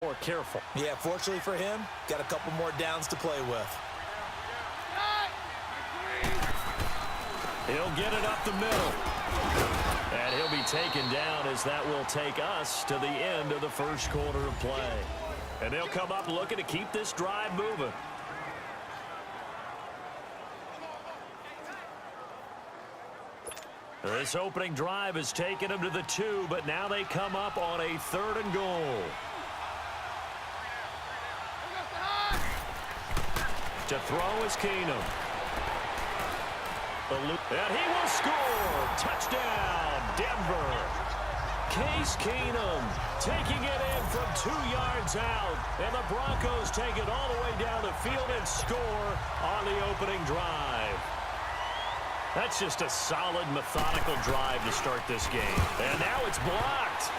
more careful. Yeah, fortunately for him, got a couple more downs to play with. He'll get it up the middle. And he'll be taken down as that will take us to the end of the first quarter of play. And they'll come up looking to keep this drive moving. This opening drive has taken them to the 2, but now they come up on a 3rd and goal. To throw is Keenum. And he will score. Touchdown, Denver. Case Keenum taking it in from 2 yards out. And the Broncos take it all the way down the field and score on the opening drive. That's just a solid, methodical drive to start this game. And now it's blocked.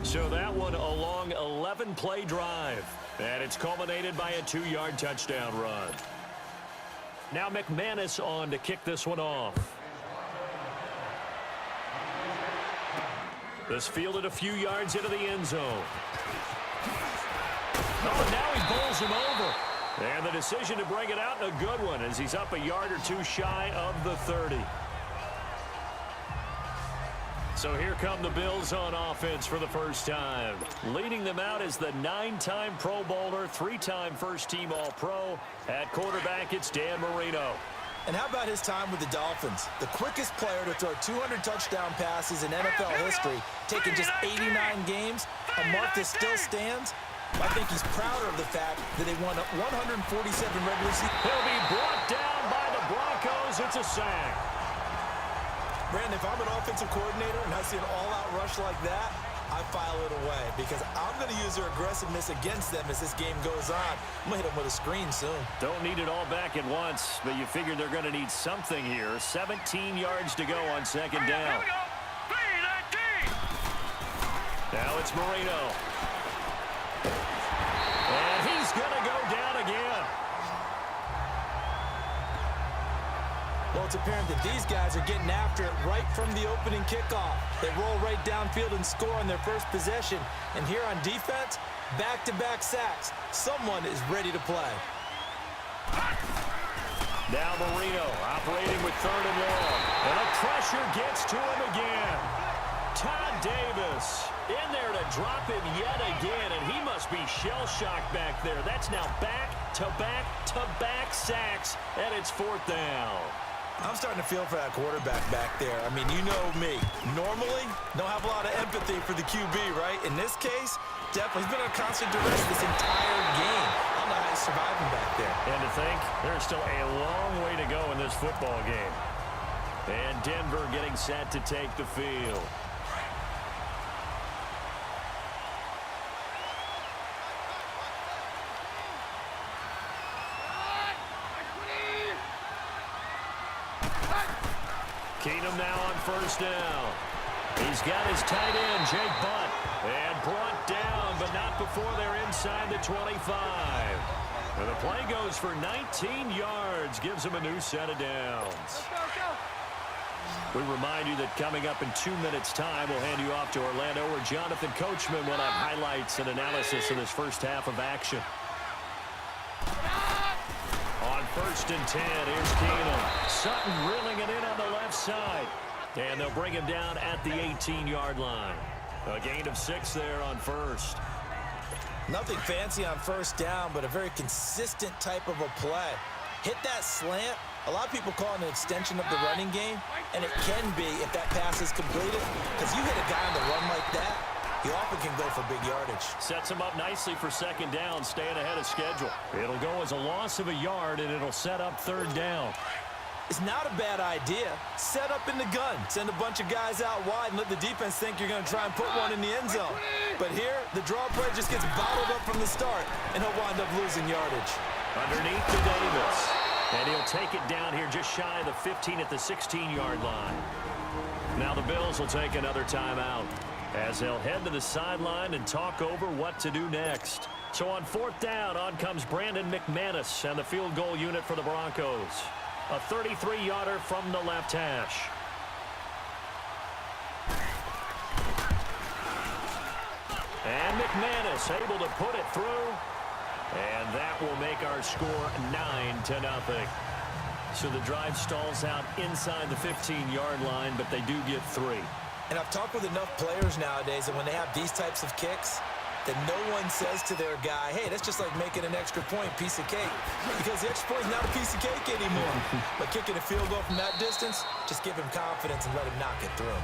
So that one a long 11-play drive. And it's culminated by a 2-yard touchdown run. Now McManus on to kick this one off. This fielded a few yards into the end zone. Oh, now he bowls him over. And the decision to bring it out, a good one, as he's up a yard or 2 shy of the 30. So here come the Bills on offense for the first time. Leading them out is the 9-time Pro Bowler, 3-time first-team All-Pro. At quarterback, it's Dan Marino. And how about his time with the Dolphins? The quickest player to throw 200 touchdown passes in NFL history, taking just 89 games, a mark that still stands. I think he's prouder of the fact that they won 147 regular season. He'll be brought down by the Broncos. It's a sack. Brandon, if I'm an offensive coordinator and I see an all-out rush like that, I file it away because I'm going to use their aggressiveness against them as this game goes on. I'm going to hit them with a screen soon. Don't need it all back at once, but you figure they're going to need something here. 17 yards to go on 2nd down. Now it's Marino. And he's going to go down again. Well, it's apparent that these guys are getting after it right from the opening kickoff. They roll right downfield and score on their first possession. And here on defense, back-to-back sacks. Someone is ready to play. Now Marino operating with 3rd and long. And the pressure gets to him again. Todd Davis in there to drop him yet again. And he must be shell-shocked back there. That's now back-to-back-to-back sacks. And it's 4th down. I'm starting to feel for that quarterback back there. I mean, you know me. Normally, don't have a lot of empathy for the QB, right? In this case, definitely he's been under constant duress this entire game. I don't know how he's surviving back there. And to think, there's still a long way to go in this football game. And Denver getting set to take the field. Keenum now on 1st down. He's got his tight end, Jake Butt, and brought down, but not before they're inside the 25. And the play goes for 19 yards, gives him a new set of downs. We remind you that coming up in 2 minutes' time, we'll hand you off to Orlando, where Jonathan Coachman will have highlights and analysis of this first half of action. On 1st and 10, here's Keenum. Sutton reeling it in on the left side. And they'll bring him down at the 18-yard line. A gain of 6 there on 1st. Nothing fancy on 1st down, but a very consistent type of a play. Hit that slant. A lot of people call it an extension of the running game, and it can be if that pass is completed. Because you hit a guy on the run like that, he often can go for big yardage. Sets him up nicely for 2nd down, staying ahead of schedule. It'll go as a loss of a yard, and it'll set up 3rd down. It's not a bad idea. Set up in the gun. Send a bunch of guys out wide and let the defense think you're going to try and put one in the end zone. But here, the draw play just gets bottled up from the start, and he'll wind up losing yardage. Underneath to Davis. And he'll take it down here just shy of the 15 at the 16-yard line. Now the Bills will take another timeout as they'll head to the sideline and talk over what to do next. So on 4th down, on comes Brandon McManus and the field goal unit for the Broncos. A 33-yarder from the left hash. And McManus able to put it through. And that will make our score 9-0. So the drive stalls out inside the 15-yard line, but they do get 3. And I've talked with enough players nowadays that when they have these types of kicks, that no one says to their guy, hey, that's just like making an extra point, piece of cake. Because the extra point is not a piece of cake anymore. But kicking a field goal from that distance, just give him confidence and let him knock it through.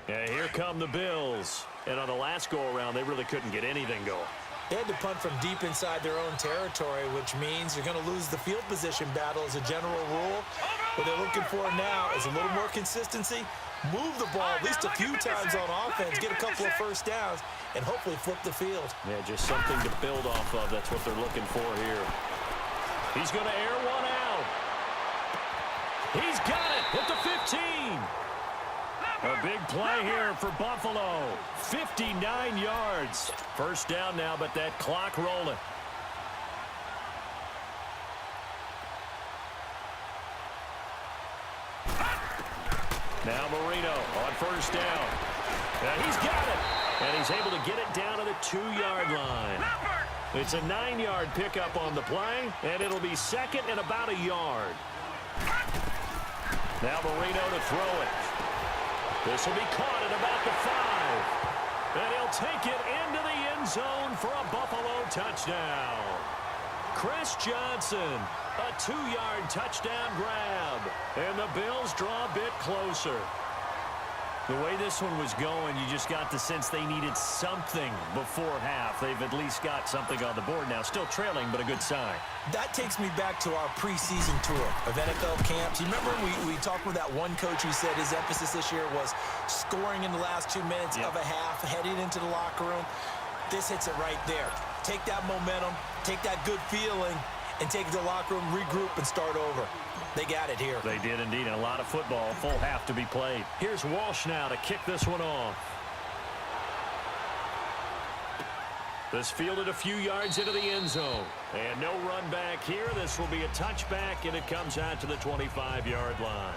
Yeah, here come the Bills. And on the last go-around, they really couldn't get anything going. They had to punt from deep inside their own territory, which means you're going to lose the field position battle as a general rule. What they're looking for now is a little more consistency, move the ball at least a few times on offense, get a couple of first downs, and hopefully flip the field. Yeah, just something to build off of. That's what they're looking for here. He's going to air one out. He's got it at the 15. A big play here for Buffalo. 59 yards. First down now, but that clock rolling. Now Marino on first down. And he's got it. And he's able to get it down to the 2-yard line. It's a 9-yard pickup on the play, and it'll be second and about a yard. Now Marino to throw it. This will be caught at about the 5. And he'll take it into the end zone for a Buffalo touchdown. Chris Johnson, a 2-yard touchdown grab. And the Bills draw a bit closer. The way this one was going, you just got the sense they needed something before half. They've at least got something on the board now. Still trailing, but a good sign. That takes me back to our preseason tour of NFL camps. You remember we talked with that one coach who said his emphasis this year was scoring in the last 2 minutes of a half, heading into the locker room. This hits it right there. Take that momentum, take that good feeling, and take it to the locker room, regroup, and start over. They got it here. They did indeed, and a lot of football, full half to be played. Here's Walsh now to kick this one off. This fielded a few yards into the end zone. And no run back here. This will be a touchback, and it comes out to the 25-yard line.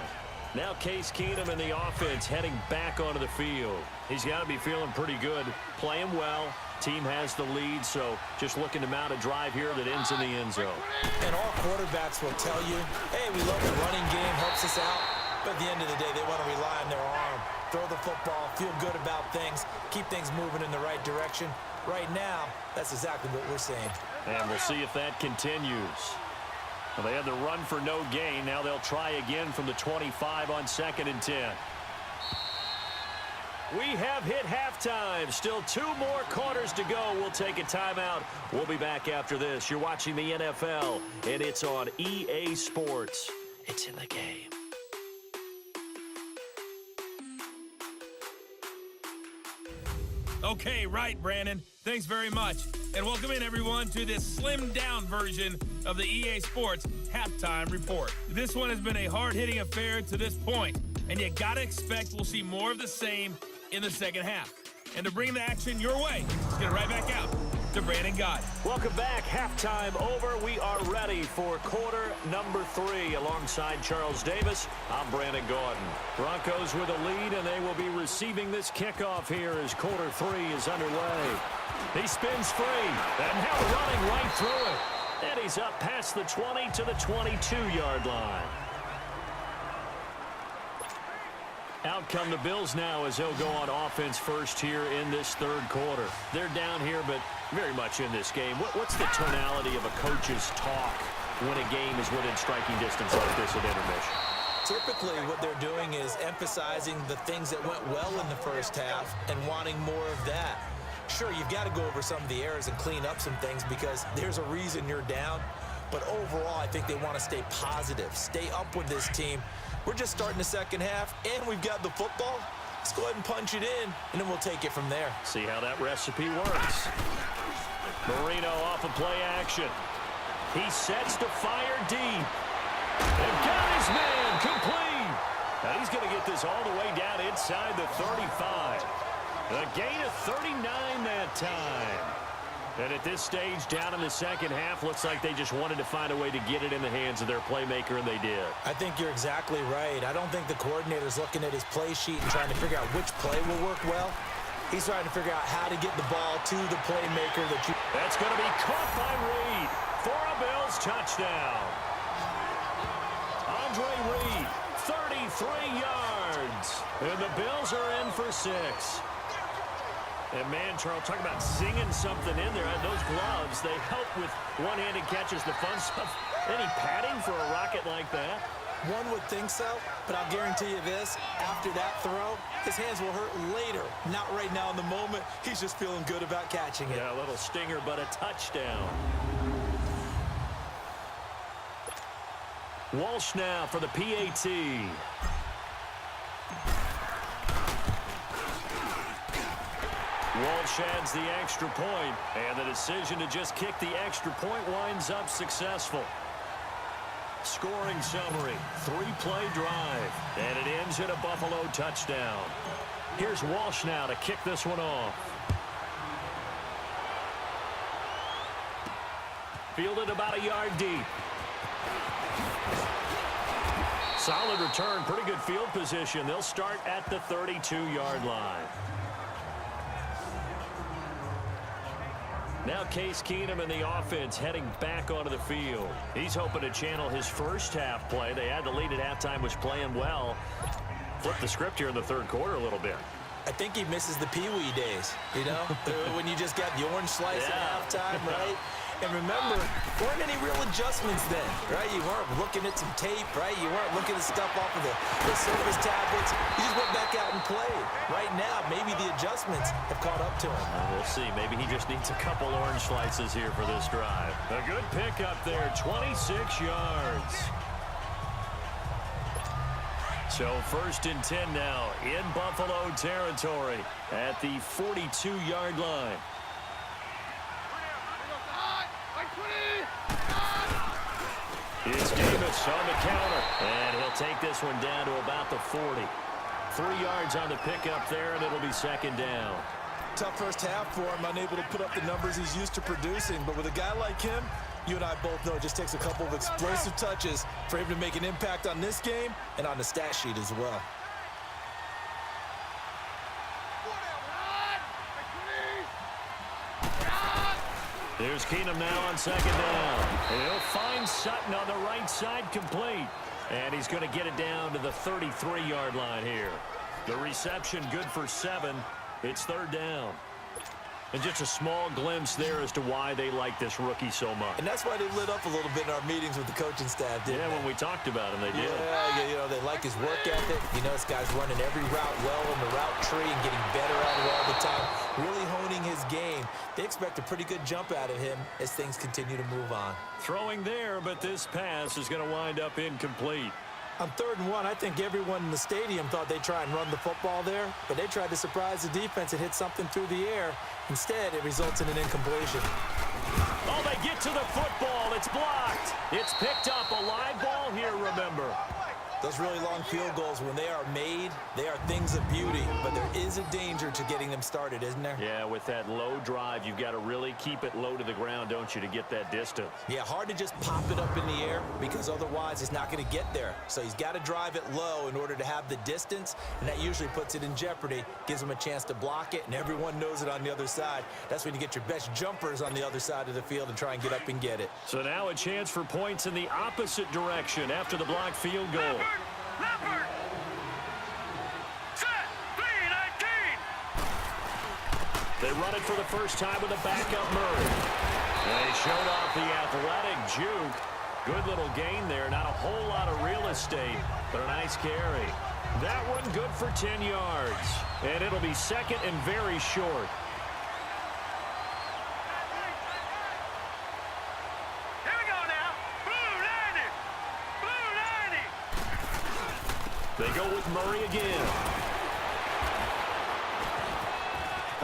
Now Case Keenum and the offense heading back onto the field. He's got to be feeling pretty good, playing well. Team has the lead, so just looking to mount a drive here that ends in the end zone. And all quarterbacks will tell you, hey, we love the running game, helps us out. But at the end of the day, they want to rely on their arm. Throw the football, feel good about things, keep things moving in the right direction. Right now, that's exactly what we're saying. And we'll see if that continues. Well, they had the run for no gain. Now they'll try again from the 25 on 2nd and 10. We have hit halftime. Still 2 more quarters to go. We'll take a timeout. We'll be back after this. You're watching the NFL, and it's on EA Sports. It's in the game. Okay, right, Brandon. Thanks very much. And welcome in, everyone, to this slimmed-down version of the EA Sports Halftime Report. This one has been a hard-hitting affair to this point, and you gotta expect we'll see more of the same in the second half. And to bring the action your way, let's get it right back out to Brandon Gott. Welcome back. Halftime over. We are ready for quarter number 3. Alongside Charles Davis, I'm Brandon Gaudin. Broncos with a lead, and they will be receiving this kickoff here as quarter 3 is underway. He spins free, and now running right through it. And he's up past the 20 to the 22-yard line. Out come the Bills now as they'll go on offense first here in this third quarter. They're down here, but very much in this game. What's the tonality of a coach's talk when a game is within striking distance like this at intermission? Typically, what they're doing is emphasizing the things that went well in the first half and wanting more of that. Sure, you've got to go over some of the errors and clean up some things because there's a reason you're down. But overall, I think they want to stay positive, stay up with this team. We're just starting the second half, and we've got the football. Let's go ahead and punch it in, and then we'll take it from there. See how that recipe works. Marino off of play action. He sets to fire deep. And got his man complete. Now he's going to get this all the way down inside the 35. A gain of 39 that time. And at this stage, down in the second half, looks like they just wanted to find a way to get it in the hands of their playmaker, and they did. I think you're exactly right. I don't think the coordinator's looking at his play sheet and trying to figure out which play will work well. He's trying to figure out how to get the ball to the playmaker that you... That's going to be caught by Reed for a Bills touchdown. Andre Reed, 33 yards. And the Bills are in for 6. And, man, Charles, talk about singing something in there. Those gloves, they help with one-handed catches, the fun stuff. Any padding for a rocket like that? One would think so, but I'll guarantee you this. After that throw, his hands will hurt later. Not right now in the moment. He's just feeling good about catching it. Yeah, a little stinger, but a touchdown. Walsh now for the PAT. Walsh adds the extra point, and the decision to just kick the extra point winds up successful. Scoring summary, 3-play drive, and it ends in a Buffalo touchdown. Here's Walsh now to kick this one off. Fielded about a yard deep. Solid return, pretty good field position. They'll start at the 32-yard line. Now Case Keenum and the offense heading back onto the field. He's hoping to channel his first half play. They had the lead at halftime, was playing well. Flip the script here in the third quarter a little bit. I think he misses the Pee-wee days, you know, when you just got the orange slice at halftime, right? And remember, there weren't any real adjustments then, right? You weren't looking at some tape, right? You weren't looking at stuff off of the service tablets. You just went back out and played. Right now, maybe the adjustments have caught up to him. We'll see. Maybe he just needs a couple orange slices here for this drive. A good pickup there, 26 yards. So 1st and 10 now in Buffalo territory at the 42-yard line. It's Davis on the counter, and he'll take this one down to about the 40. 3 yards on the pickup there, and it'll be 2nd down. Tough first half for him, unable to put up the numbers he's used to producing. But with a guy like him, you and I both know it just takes a couple of explosive touches for him to make an impact on this game and on the stat sheet as well. There's Keenum now on 2nd down. And he'll find Sutton on the right side complete. And he's going to get it down to the 33-yard line here. The reception good for 7. It's 3rd down. And just a small glimpse there as to why they like this rookie so much. And that's why they lit up a little bit in our meetings with the coaching staff, didn't they? When we talked about him, they did. Yeah, you know, they like his work ethic. You know, this guy's running every route well in the route tree and getting better at it all the time. Really honing his game. They expect a pretty good jump out of him as things continue to move on. Throwing there, but this pass is going to wind up incomplete. On 3rd and 1, I think everyone in the stadium thought they'd try and run the football there, but they tried to surprise the defense and hit something through the air. Instead, it results in an incompletion. Oh, they get to the football. It's blocked. It's picked up. A live ball here, remember. Those really long field goals, when they are made, they are things of beauty, but there is a danger to getting them started, isn't there? Yeah, with that low drive, you've got to really keep it low to the ground, don't you, to get that distance. Yeah, hard to just pop it up in the air because otherwise it's not going to get there. So he's got to drive it low in order to have the distance, and that usually puts it in jeopardy, gives him a chance to block it, and everyone knows it on the other side. That's when you get your best jumpers on the other side of the field and try and get up and get it. So now a chance for points in the opposite direction after the blocked field goal. Leopard! Set! 3-19! They run it for the first time with a backup Murray. They showed off the athletic juke. Good little gain there. Not a whole lot of real estate, but a nice carry. That one good for 10 yards. And it'll be 2nd and very short. Here we go now! Blue 90! Blue 90! They go with Murray again.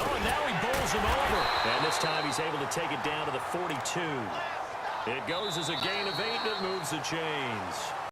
Oh, and now he bowls him over. And this time he's able to take it down to the 42. It goes as a gain of 8, and it moves the chains.